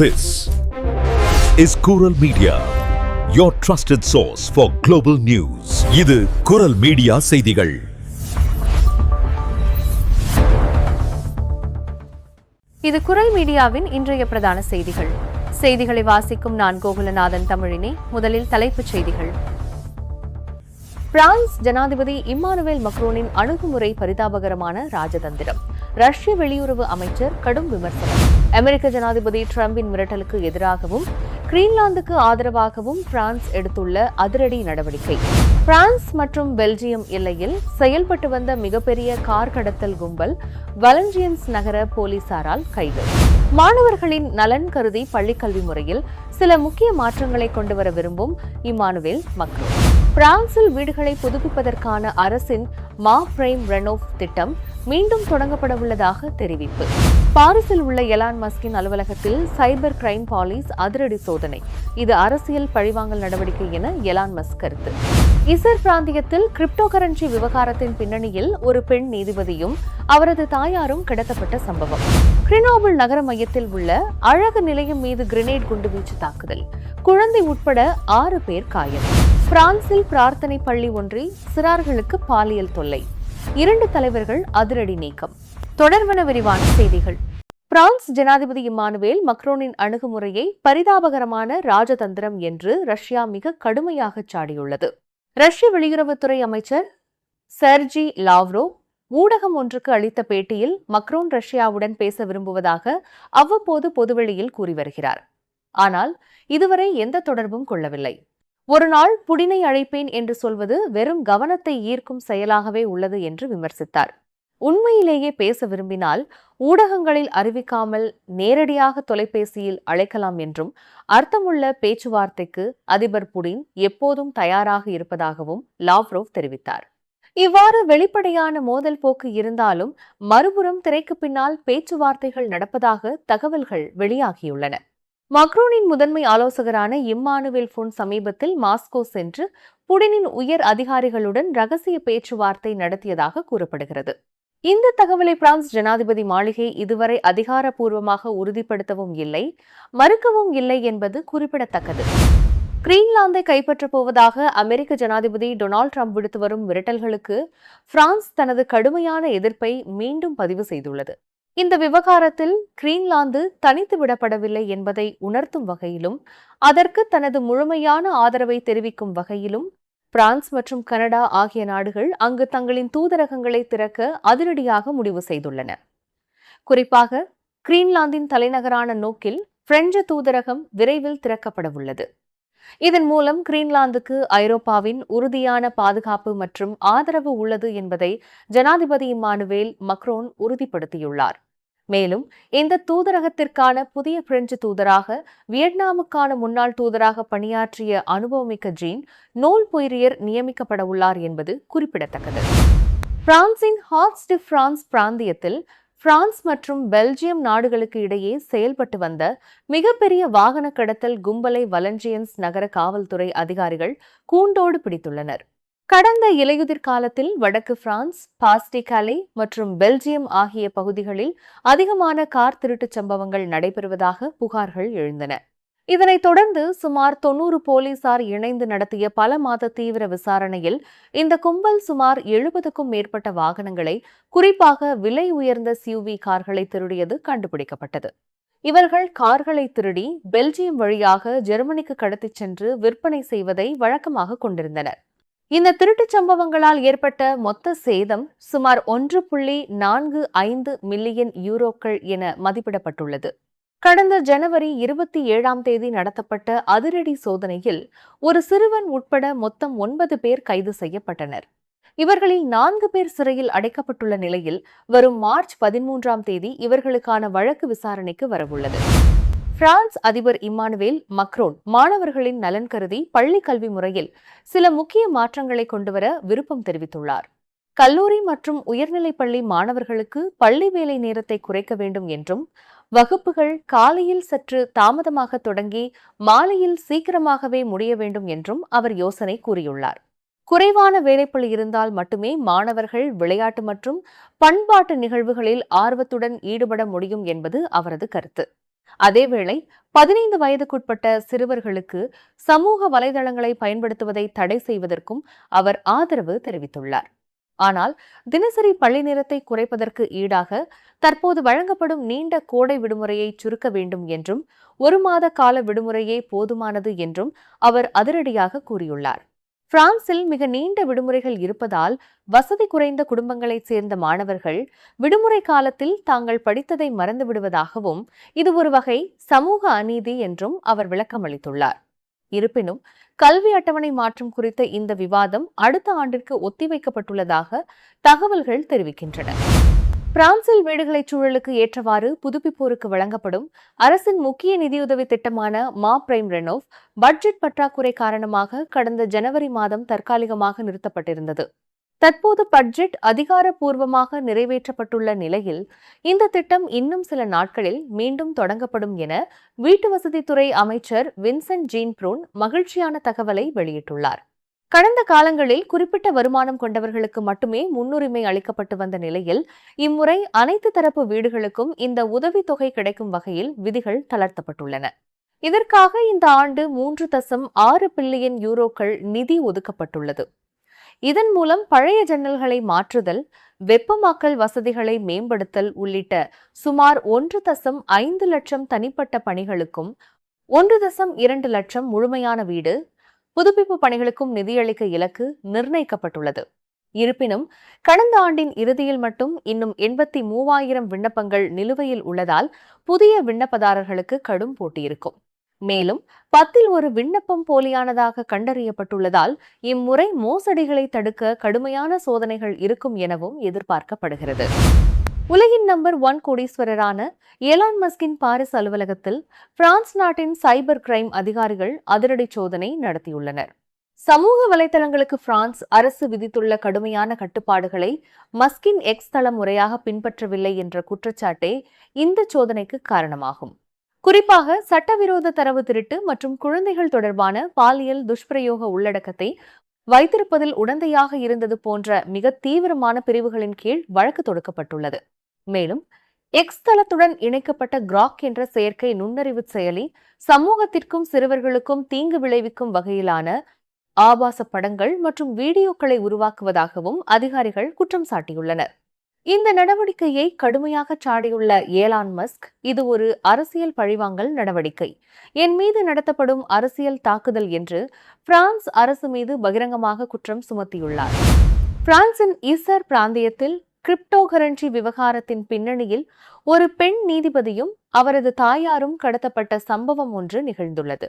This is Kural Media, your trusted source for global news. இது குரல் media செய்திகள். இது குரல் மீடியாவின் இன்றைய பிரதான செய்திகள். செய்திகளை வாசிக்கும் நான் கோகுலநாதன் தமிழினி. முதலில் தலைப்புச் செய்திகள். பிரான்ஸ் ஜனாதிபதி இம்மானுவேல் மக்ரோனின் அணுகுமுறை பரிதாபகரமான ராஜதந்திரம். ரஷ்ய வெளியுறவு அமைச்சர் கடும் விமர்சனம். அமெரிக்க ஜனாதிபதி டிரம்பின் மிரட்டலுக்கு எதிராகவும் கிரீன்லாந்துக்கு ஆதரவாகவும் பிரான்ஸ் எடுத்துள்ள அதிரடி நடவடிக்கை. பிரான்ஸ் மற்றும் பெல்ஜியம் எல்லையில் செயல்பட்டு வந்த மிகப்பெரிய கார் கடத்தல் கும்பல் வலஞ்சியன்ஸ் நகர போலீசாரால் கைது. மாணவர்களின் நலன் கருதி பள்ளிக்கல்வி முறையில் சில முக்கிய மாற்றங்களை கொண்டுவர விரும்பும் இம்மானுவேல் மக்ரோன். பிரான்சில் வீடுகளை புதுப்பிப்பதற்கான அரசின் மா பிரைம் ரெனோவ் திட்டம் மீண்டும் தொடங்கப்படவுள்ளதாக தெரிவிப்பு. பாரிஸில் உள்ள எலான் மஸ்கின் அலுவலகத்தில் சைபர் கிரைம் போலீஸ் அதிரடி சோதனை. இது அரசியல் பழிவாங்கல் நடவடிக்கை என எலான் மஸ்க் கருத்து. இசர் பிராந்தியத்தில் கிரிப்டோ கரன்சி விவகாரத்தின் பின்னணியில் ஒரு பெண் நீதிபதியும் அவரது தாயாரும் கடத்தப்பட்ட சம்பவம். கிரெனோபிள் நகர மையத்தில் உள்ள அழகு நிலையம் மீது கிரெனேட் குண்டுவீச்சு தாக்குதல். குழந்தை உட்பட 6 பேர் காயம். பிரான்சில் பிரார்த்தனை பள்ளி ஒன்றில் சிறார்களுக்கு பாலியல் தொல்லை. 2 தலைவர்கள் அதிரடி நீக்கம். தொடர்வன விரிவான செய்திகள். பிரான்ஸ் ஜனாதிபதி இம்மானுவேல் மக்ரோனின் அணுகுமுறையை பரிதாபகரமான ராஜதந்திரம் என்று ரஷ்யா மிக கடுமையாக சாடியுள்ளது. ரஷ்ய வெளியுறவுத்துறை அமைச்சர் செர்ஜி லாவ்ரோவ் ஊடகம் ஒன்றுக்கு அளித்த பேட்டியில் மக்ரோன் ரஷ்யாவுடன் பேச விரும்புவதாக அவ்வப்போது பொதுவெளியில் கூறி வருகிறார். ஆனால் இதுவரை எந்த தொடர்பும் கொள்ளவில்லை. ஒரு நாள் புடினை அழைப்பேன் என்று சொல்வது வெறும் கவனத்தை ஈர்க்கும் செயலாகவே உள்ளது என்று விமர்சித்தார். உண்மையிலேயே பேச விரும்பினால் ஊடகங்களில் அறிவிக்காமல் நேரடியாக தொலைபேசியில் அழைக்கலாம் என்றும் அர்த்தமுள்ள பேச்சுவார்த்தைக்கு அதிபர் புடின் எப்போதும் தயாராக இருப்பதாகவும் லாவ்ரோவ் தெரிவித்தார். இவ்வாறு வெளிப்படையான மோதல் போக்கு இருந்தாலும் மறுபுறம் திரைக்கு பின்னால் பேச்சுவார்த்தைகள் நடப்பதாக தகவல்கள் வெளியாகியுள்ளன. மக்ரோனின் முதன்மை ஆலோசகரான இம்மானுவேல் ஃபோன் சமீபத்தில் மாஸ்கோ சென்று புடினின் உயர் அதிகாரிகளுடன் ரகசிய பேச்சுவார்த்தை நடத்தியதாக கூறப்படுகிறது. இந்த தகவலை பிரான்ஸ் ஜனாதிபதி மாளிகை இதுவரை அதிகாரப்பூர்வமாக உறுதிப்படுத்தவும் இல்லை, மறுக்கவும் இல்லை என்பது குறிப்பிடத்தக்கது. கிரீன்லாந்தை கைப்பற்றப் போவதாக அமெரிக்க ஜனாதிபதி டொனால்டு டிரம்ப் விடுத்து வரும் மிரட்டல்களுக்கு பிரான்ஸ் தனது கடுமையான எதிர்ப்பை மீண்டும் பதிவு செய்துள்ளது. இந்த விவகாரத்தில் கிரீன்லாந்து தனித்து விடப்படவில்லை என்பதை உணர்த்தும் வகையிலும் அதற்கு தனது முழுமையான ஆதரவை தெரிவிக்கும் வகையிலும் பிரான்ஸ் மற்றும் கனடா ஆகிய நாடுகள் அங்கு தங்களின் தூதரகங்களை திறக்க அதிரடியாக முடிவு செய்துள்ளன. குறிப்பாக கிரீன்லாந்தின் தலைநகரான நோக்கில் பிரெஞ்சு தூதரகம் விரைவில் திறக்கப்படவுள்ளது. இதன் மூலம் கிரீன்லாந்துக்கு ஐரோப்பாவின் உறுதியான பாதுகாப்பு மற்றும் ஆதரவு உள்ளது என்பதை ஜனாதிபதி இம்மானுவேல் மக்ரோன் உறுதிப்படுத்தியுள்ளார். மேலும் இந்த தூதரகத்திற்கான புதிய பிரெஞ்சு தூதராக வியட்நாமுக்கான முன்னாள் தூதராக பணியாற்றிய அனுபவமிக்க ஜீன் நோல் பொய்ரியர் நியமிக்கப்பட உள்ளார் என்பது குறிப்பிடத்தக்கது. பிரான்சின் ஹாட்ஸ் டி பிரான்ஸ் பிராந்தியத்தில் பிரான்ஸ் மற்றும் பெல்ஜியம் நாடுகளுக்கு இடையே செயல்பட்டு வந்த மிகப்பெரிய வாகன கடத்தல் கும்பலை வலஞ்சியன்ஸ் நகர காவல்துறை அதிகாரிகள் கூண்டோடு பிடித்துள்ளனர். கடந்த இலையுதிர் காலத்தில் வடக்கு பிரான்ஸ், பாஸ்டிகாலே மற்றும் பெல்ஜியம் ஆகிய பகுதிகளில் அதிகமான கார் திருட்டுச் சம்பவங்கள் நடைபெறுவதாக புகார்கள் எழுந்தன. இதனைத் தொடர்ந்து சுமார் 90 போலீசார் இணைந்து நடத்திய பல மாத தீவிர விசாரணையில் இந்த கும்பல் சுமார் 70க்கும் மேற்பட்ட வாகனங்களை, குறிப்பாக விலை உயர்ந்த SUV கார்களை திருடியது கண்டுபிடிக்கப்பட்டது. இவர்கள் கார்களை திருடி பெல்ஜியம் வழியாக ஜெர்மனிக்கு கடத்திச் சென்று விற்பனை செய்வதை வழக்கமாக கொண்டிருந்தனர். இந்த திருட்டுச் சம்பவங்களால் ஏற்பட்ட மொத்த சேதம் சுமார் 1.45 மில்லியன் யூரோக்கள் என மதிப்பிடப்பட்டுள்ளது. கடந்த ஜனவரி 27ஆம் தேதி நடத்தப்பட்ட அதிரடி சோதனையில் ஒரு சிறுவன் உட்பட மொத்தம் 9 பேர் கைது செய்யப்பட்டனர். இவர்களில் 4 பேர் சிறையில் அடைக்கப்பட்டுள்ள நிலையில் வரும் மார்ச் 13ஆம் தேதி இவர்களுக்கான வழக்கு விசாரணைக்கு வரவுள்ளது. பிரான்ஸ் அதிபர் இம்மானுவேல் மக்ரோன் மாணவர்களின் நலன் கருதி பள்ளி கல்வி முறையில் சில முக்கிய மாற்றங்களை கொண்டுவர விருப்பம் தெரிவித்துள்ளார். கல்லூரி மற்றும் உயர்நிலைப் பள்ளி மாணவர்களுக்கு பள்ளி வேலை நேரத்தை குறைக்க வேண்டும் என்றும், வகுப்புகள் காலையில் சற்று தாமதமாக தொடங்கி மாலையில் சீக்கிரமாகவே முடிய வேண்டும் என்றும் அவர் யோசனை கூறியுள்ளார். குறைவான வேலைப்பளு இருந்தால் மட்டுமே மாணவர்கள் விளையாட்டு மற்றும் பண்பாட்டு நிகழ்வுகளில் ஆர்வத்துடன் ஈடுபட முடியும் என்பது அவரது கருத்து. அதேவேளை 15 வயதுக்குட்பட்ட சிறுவர்களுக்கு சமூக வலைதளங்களை பயன்படுத்துவதை தடை செய்வதற்கும் அவர் ஆதரவு தெரிவித்துள்ளார். ஆனால் தினசரி பள்ளி நேரத்தை குறைப்பதற்கு ஈடாக தற்போது வழங்கப்படும் நீண்ட கோடை விடுமுறையை சுருக்க வேண்டும் என்றும் 1 மாத கால விடுமுறையே போதுமானது என்றும் அவர் அதிரடியாக கூறியுள்ளார். பிரான்சில் மிக நீண்ட விடுமுறைகள் இருப்பதால் வசதி குறைந்த குடும்பங்களைச் சேர்ந்த மாணவர்கள் விடுமுறை காலத்தில் தாங்கள் படித்ததை மறந்துவிடுவதாகவும் இது ஒரு வகை சமூக அநீதி என்றும் அவர் விளக்கமளித்துள்ளார். இருப்பினும் கல்வி அட்டவணை மாற்றம் குறித்த இந்த விவாதம் அடுத்த ஆண்டிற்கு ஒத்திவைக்கப்பட்டுள்ளதாக தகவல்கள் தெரிவிக்கின்றன. பிரான்சில் வீடுகளை சூழலுக்கு ஏற்றவாறு புதுப்பிப்போருக்கு வழங்கப்படும் அரசின் முக்கிய நிதியுதவி திட்டமான மா பிரைம் ரெனோவ் பட்ஜெட் பற்றாக்குறை காரணமாக கடந்த ஜனவரி மாதம் தற்காலிகமாக நிறுத்தப்பட்டிருந்தது. தற்போது பட்ஜெட் அதிகாரப்பூர்வமாக நிறைவேற்றப்பட்டுள்ள நிலையில் இந்த திட்டம் இன்னும் சில நாட்களில் மீண்டும் தொடங்கப்படும் என வீட்டு வசதித்துறை அமைச்சர் வின்சென்ட் ஜீன் ப்ரூன் மகிழ்ச்சியான தகவலை வெளியிட்டுள்ளார். கடந்த காலங்களில் குறிப்பிட்ட வருமானம் கொண்டவர்களுக்கு மட்டுமே முன்னுரிமை அளிக்கப்பட்டு வந்த நிலையில் இம்முறை அனைத்து தரப்பு வீடுகளுக்கும் இந்த உதவித்தொகை கிடைக்கும் வகையில் விதிகள் தளர்த்தப்பட்டுள்ளன. இதற்காக இந்த ஆண்டு 3.6 பில்லியன் யூரோக்கள் நிதி ஒதுக்கப்பட்டுள்ளது. இதன் மூலம் பழைய ஜன்னல்களை மாற்றுதல், வெப்பமாக்கல் வசதிகளை மேம்படுத்தல் உள்ளிட்ட சுமார் 1.5 லட்சம் தனிப்பட்ட பணிகளுக்கும் 1.2 லட்சம் முழுமையான வீடு புதுப்பிப்பு பணிகளுக்கும் நிதியளிக்க இலக்கு நிர்ணயிக்கப்பட்டுள்ளது. இருப்பினும் கடந்த ஆண்டின் இறுதியில் மட்டும் இன்னும் 83,000 விண்ணப்பங்கள் நிலுவையில் உள்ளதால் புதிய விண்ணப்பதாரர்களுக்கு கடும் போட்டி இருக்கும். மேலும் 10 ஒரு விண்ணப்பம் போலியானதாக கண்டறியப்பட்டுள்ளதால் இம்முறை மோசடிகளை தடுக்க கடுமையான சோதனைகள் இருக்கும் எனவும் எதிர்பார்க்கப்படுகிறது. உலகின் நம்பர் 1 கோடீஸ்வரரான எலான் மஸ்கின் பாரிஸ் அலுவலகத்தில் பிரான்ஸ் நாட்டின் சைபர் கிரைம் அதிகாரிகள் அதிரடி சோதனை நடத்தியுள்ளனர். சமூக வலைதளங்களுக்கு பிரான்ஸ் அரசு விதித்துள்ள கடுமையான கட்டுப்பாடுகளை மஸ்கின் எக்ஸ் தளம் முறையாக பின்பற்றவில்லை என்ற குற்றச்சாட்டே இந்த சோதனைக்கு காரணமாகும். குறிப்பாக சட்டவிரோத தரவு திருட்டு மற்றும் குழந்தைகள் தொடர்பான பாலியல் துஷ்பிரயோக உள்ளடக்கத்தை வைத்திருப்பதில் உடந்தையாக இருந்தது போன்ற மிக தீவிரமான பிரிவுகளின் கீழ் வழக்கு தொடுக்கப்பட்டுள்ளது. மேலும் எக்ஸ் தளத்துடன் இணைக்கப்பட்ட கிராக் என்ற செயற்கை நுண்ணறிவு செயலி சமூகத்திற்கும் சிறுவர்களுக்கும் தீங்கு விளைவிக்கும் வகையிலான ஆபாச படங்கள் மற்றும் வீடியோக்களை உருவாக்குவதாகவும் அதிகாரிகள் குற்றம் சாட்டியுள்ளனர். இந்த நடவடிக்கையை கடுமையாக சாடியுள்ள ஏலான் மஸ்க், இது ஒரு அரசியல் பழிவாங்கல் நடவடிக்கை, என் மீது நடத்தப்படும் அரசியல் தாக்குதல் என்று பிரான்ஸ் அரசு மீது பகிரங்கமாக குற்றம் சுமத்தியுள்ளார். பிரான்சின் இசர் பிராந்தியத்தில் கிரிப்டோகரன்சி விவகாரத்தின் பின்னணியில் ஒரு பெண் நீதிபதியும் அவரது தாயாரும் கடத்தப்பட்ட சம்பவம் ஒன்று நிகழ்ந்துள்ளது.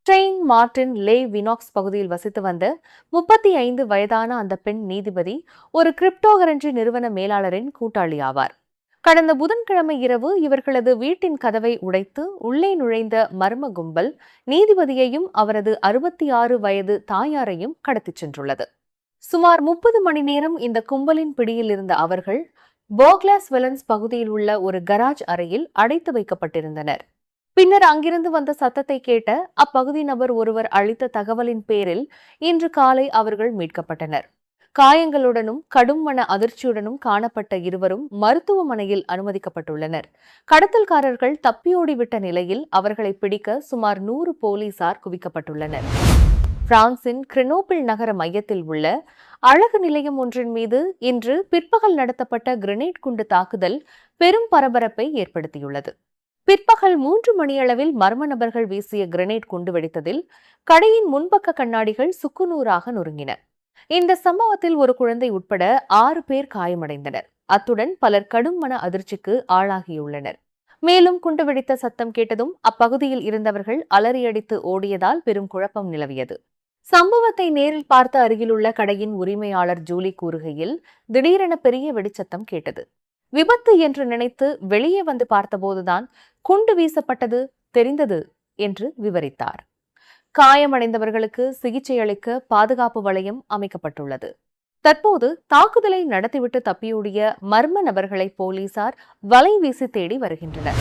செயின்ட் மார்டின் லே வினாக்ஸ் பகுதியில் வசித்து வந்த 35 வயதான அந்த பெண் நீதிபதி ஒரு கிரிப்டோகரன்சி நிறுவன மேலாளரின் கூட்டாளி ஆவார். கடந்த புதன்கிழமை இரவு இவர்களது வீட்டின் கதவை உடைத்து உள்ளே நுழைந்த மர்ம கும்பல் நீதிபதியையும் அவரது 66 வயது தாயாரையும் கடத்திச் சென்றுள்ளது. சுமார் 30 மணி நேரம் இந்த கும்பலின் பிடியில் இருந்த அவர்கள் போக்லாஸ் வெலன்ஸ் பகுதியில் உள்ள ஒரு கராஜ் அறையில் அடைத்து வைக்கப்பட்டிருந்தனர். பின்னர் அங்கிருந்து வந்த சத்தத்தை கேட்ட அப்பகுதி நபர் ஒருவர் அளித்த தகவலின் பேரில் இன்று காலை அவர்கள் மீட்கப்பட்டனர். காயங்களுடனும் கடும் மன அதிர்ச்சியுடனும் காணப்பட்ட இருவரும் மருத்துவமனையில் அனுமதிக்கப்பட்டுள்ளனர். கடத்தல்காரர்கள் தப்பியோடிவிட்ட நிலையில் அவர்களை பிடிக்க சுமார் 100 போலீசார் குவிக்கப்பட்டுள்ளனர். பிரான்சின் கிரெனோபிள் நகர மையத்தில் உள்ள அழகு நிலையம் ஒன்றின் மீது இன்று பிற்பகல் நடத்தப்பட்ட கிரெனேட் குண்டு தாக்குதல் பெரும் பரபரப்பை ஏற்படுத்தியுள்ளது. பிற்பகல் 3 மணியளவில் மர்ம நபர்கள் வீசிய கிரெனேட் குண்டு வெடித்ததில் கடையின் முன்பக்க கண்ணாடிகள் சுக்குநூறாக நொறுங்கின. இந்த சம்பவத்தில் ஒரு குழந்தை உட்பட 6 பேர் காயமடைந்தனர். அத்துடன் பலர் கடும் மன அதிர்ச்சிக்கு ஆளாகியுள்ளனர். மேலும் குண்டு வெடித்த சத்தம் கேட்டதும் அப்பகுதியில் இருந்தவர்கள் அலறியடித்து ஓடியதால் பெரும் குழப்பம் நிலவியது. சம்பவத்தை நேரில் பார்த்த அருகிலுள்ள கடையின் உரிமையாளர் ஜூலி கூறுகையில், திடீரென பெரிய வெடிச்சத்தம் கேட்டது. விபத்து என்று நினைத்து வெளியே வந்து பார்த்தபோதுதான் குண்டு வீசப்பட்டது தெரிந்தது என்று விவரித்தார். காயமடைந்தவர்களுக்கு சிகிச்சை அளிக்க பாதுகாப்பு வளையம் அமைக்கப்பட்டுள்ளது. தற்போது தாக்குதலை நடத்திவிட்டு தப்பியோடிய மர்ம நபர்களை போலீசார் வலை வீசி தேடி வருகின்றனர்.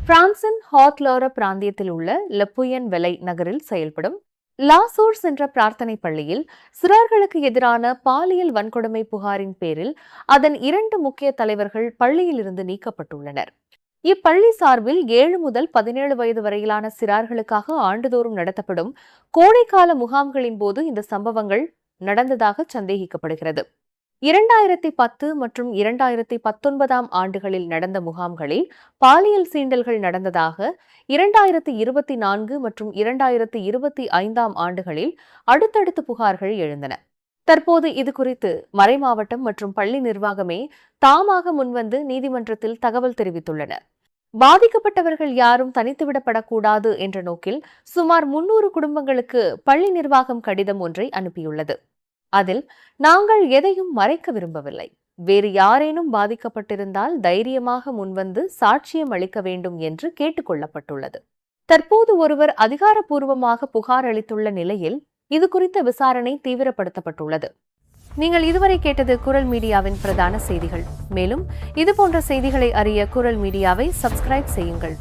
பிரான்சின் ஹாட்லோர பிராந்தியத்தில் உள்ள லெப்புயன் வெலை நகரில் செயல்படும் லாசோர்ஸ் என்ற பிரார்த்தனை பள்ளியில் சிறார்களுக்கு எதிரான பாலியல் வன்கொடுமை புகாரின் பேரில் அதன் 2 முக்கிய தலைவர்கள் பள்ளியில் இருந்து நீக்கப்பட்டுள்ளனர். இப்பள்ளி சார்பில் 7 முதல் 17 வயது வரையிலான சிறார்களுக்காக ஆண்டுதோறும் நடத்தப்படும் கோடைக்கால முகாம்களின் போது இந்த சம்பவங்கள் நடந்ததாக சந்தேகிக்கப்படுகிறது. 2010 மற்றும் 2019 ஆண்டுகளில் நடந்த முகாம்களில் பாலியல் சீண்டல்கள் நடந்ததாக 2024 மற்றும் 2025 ஆண்டுகளில் அடுத்தடுத்து புகார்கள் எழுந்தன. தற்போது இதுகுறித்து மறைமாவட்டம் மற்றும் பள்ளி நிர்வாகமே தாமாக முன்வந்து நீதிமன்றத்தில் தகவல் தெரிவித்துள்ளனர். பாதிக்கப்பட்டவர்கள் யாரும் தனித்துவிடப்படக்கூடாது என்ற நோக்கில் சுமார் 300 குடும்பங்களுக்கு பள்ளி நிர்வாகம் கடிதம் ஒன்றை அனுப்பியுள்ளது. அதில் நாங்கள் எதையும் மறைக்க விரும்பவில்லை, வேறு யாரேனும் பாதிக்கப்பட்டிருந்தால் தைரியமாக முன்வந்து சாட்சியம் அளிக்க வேண்டும் என்று கேட்டுக் கொள்ளப்பட்டுள்ளது. தற்போது ஒருவர் அதிகாரப்பூர்வமாக புகார் அளித்துள்ள நிலையில் இது குறித்த விசாரணை தீவிரப்படுத்தப்பட்டுள்ளது. நீங்கள் இதுவரை கேட்டது குரல் மீடியாவின் பிரதான செய்திகள். மேலும் இதுபோன்ற செய்திகளை அறிய குரல் மீடியாவை சப்ஸ்கிரைப் செய்யுங்கள்.